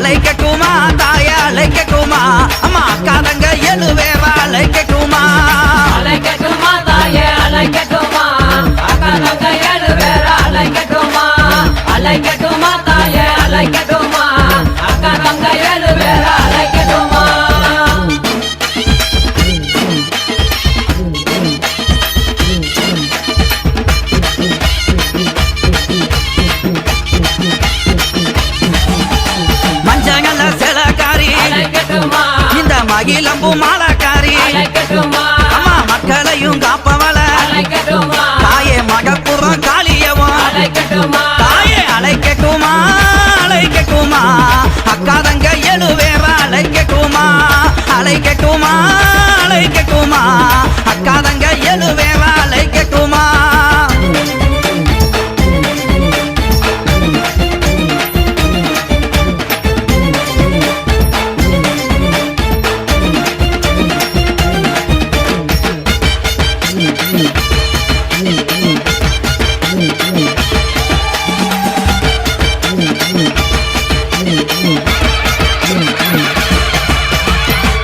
அழைக்கட்டுமா தாய அழைக்கட்டுமா அம்மா அக்கா தங்க 7 பேரா அழைக்கட்டுமா அழைக்கட்டுமா தாயே அழைக்கட்டுமா அக்கா தங்க 7 பேரா அழைக்கட்டுமா அழைக்கட்டுமா தாயே அழைக்கட்டுமா அக்கா தங்க 7 பேரா அழைக்கட்டுமா மஞ்சங்கள சிலக்காரி இந்த மகிழம்பு மாலக்காரி அம்மா மக்களையும் காப்பவள தாயே மகப்புறம் காளியவும் தாயே அழைக்கட்டுமா அழைக்கட்டுமா அக்கா தங்க 7 பேரா அழைக்கட்டுமா அழைக்கட்டுமா அழைக்கட்டுமா அக்கா தங்க 7 பேரா அழைக்கட்டுமா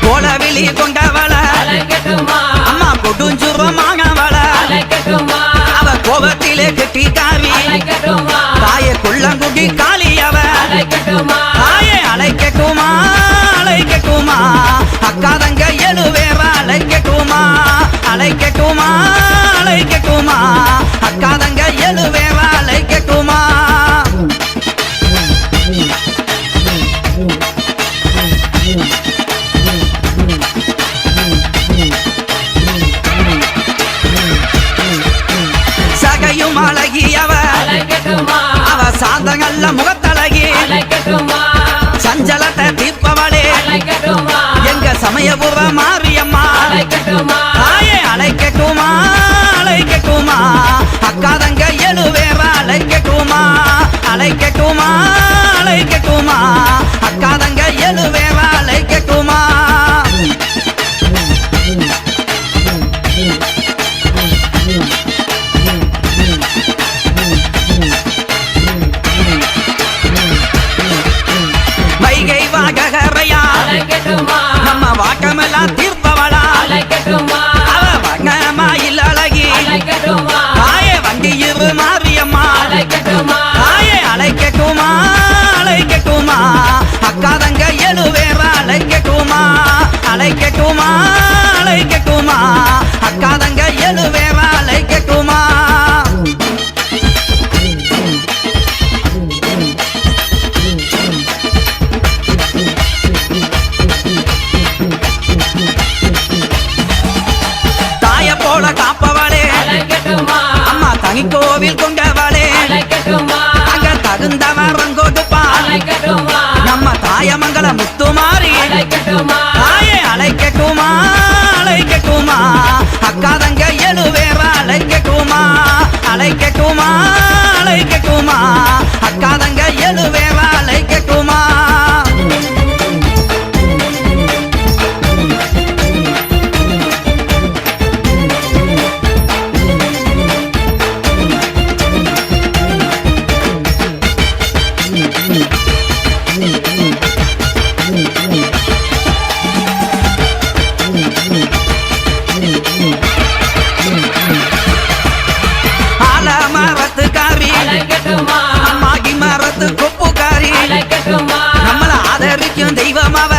கோலவிழி கொண்டவள அம்மா கொடுஞ்சுரமானவள அவ கோபத்திலே கெட்டிக்காரி தாயே குள்ளங்குடி காளியவ தாயே அழைக்கட்டுமா அழைக்கட்டுமா அக்கா தங்க 7 பேரா அழைக்கட்டுமா அழைக்கட்டுமா அழைக்கட்டுமா அக்கா தங்க 7 பேரா அழைக்கட்டுமா சகையும் அழகியவ அவ சாந்தங்கள்ல முகத்தழகி சஞ்சலத்தை தீர்ப்பவளே எங்க சமயபுர மாரியம்மா தாயே அழைக்கட்டுமா அழைக்கட்டுமா அக்கா தங்க 7 பேரா அழைக்கட்டுமா அழைக்கட்டுமா அழைக்கட்டுமா அக்கா தங்க 7 பேரா அழைக்கட்டுமா வைகை வாகரையா நம்ம வாக்கமெல்லாம் தீர்ப்பவளா அவ வங்கமாயில் அழகி தாயே வண்டியிரு மாரியம்மா தாயே அழைக்கட்டுமா அழைக்கட்டுமா அக்கா தங்க 7 பேரா அழைக்கட்டுமா அழைக்கட்டுமா அழைக்கட்டுமா அக்கா தங்க 7 பேரா அழைக்கட்டுமா தாய போல காப்பவளே அம்மா தனி கோவில் கொண்டவளே அங்க தகுந்தவரம் கொடுப்பா நம்ம தாயமங்கல முத்துமாரி தாயே அழைக்கட்டுமா அழைக்கட்டுமா அக்கா தங்க 7 பேரா அழைக்கட்டுமா அழைக்கட்டுமா அழைக்கட்டுமா அக்கா தங்க 7 பேரா அழைக்கட்டுமா ஆலமரத்துக்காரி அம்மாகி மரத்து கொப்புக்காரி நம்மள ஆதரிக்கும் தெய்வம் அவ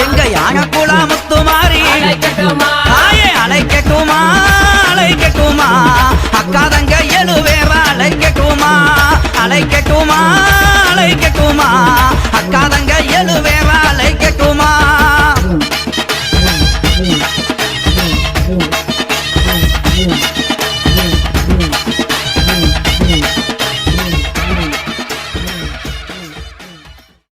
எங்க யானை குளா முத்துமாரி